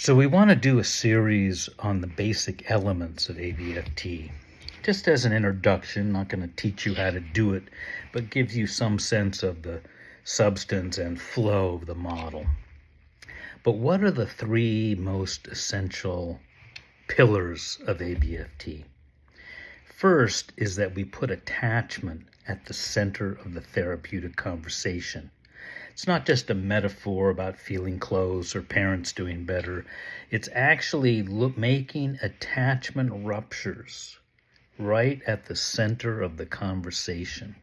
So we want to do a series on the basic elements of ABFT. Just as an introduction, not going to teach you how to do it, but gives you some sense of the substance and flow of the model. But what are the three most essential pillars of ABFT? First is that we put attachment at the center of the therapeutic conversation. It's not just a metaphor about feeling close or parents doing better. It's actually making attachment ruptures right at the center of the conversation.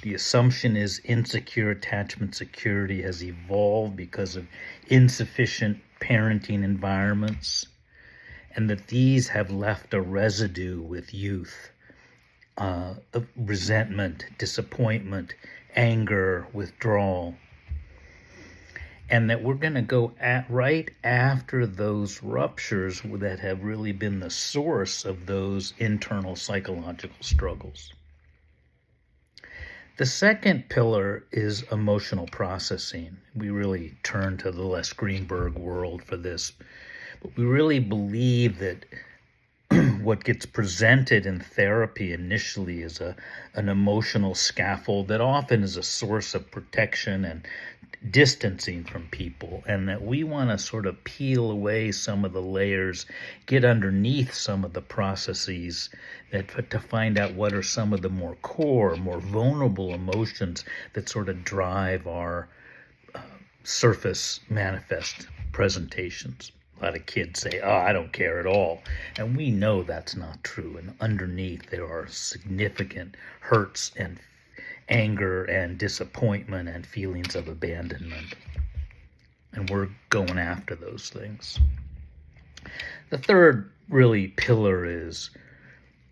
The assumption is insecure attachment security has evolved because of insufficient parenting environments, and that these have left a residue with youth, of resentment, disappointment, anger, withdrawal, and that we're going to go right after those ruptures that have really been the source of those internal psychological struggles. The second pillar is emotional processing. We really turn to the Les Greenberg world for this, but we really believe that what gets presented in therapy initially is an emotional scaffold that often is a source of protection and distancing from people, and that we want to sort of peel away some of the layers, get underneath some of the processes to find out what are some of the more core, more vulnerable emotions that sort of drive our surface manifest presentations. A lot of kids say, "Oh, I don't care at all." And we know that's not true. And underneath there are significant hurts and anger and disappointment and feelings of abandonment. And we're going after those things. The third really pillar is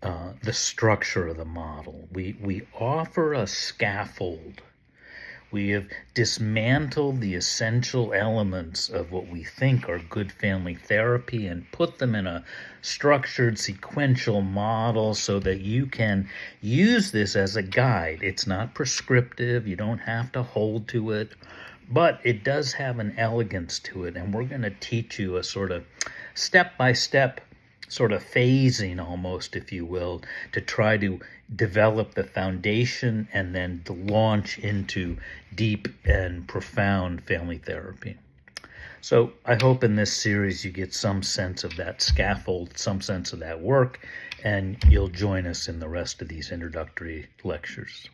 the structure of the model. We offer a scaffold. We have dismantled the essential elements of what we think are good family therapy and put them in a structured sequential model so that you can use this as a guide. It's not prescriptive. You don't have to hold to it, but it does have an elegance to it. And we're going to teach you a sort of step-by-step sort of phasing almost, if you will, to try to develop the foundation and then to launch into deep and profound family therapy. So I hope in this series you get some sense of that scaffold, some sense of that work, and you'll join us in the rest of these introductory lectures.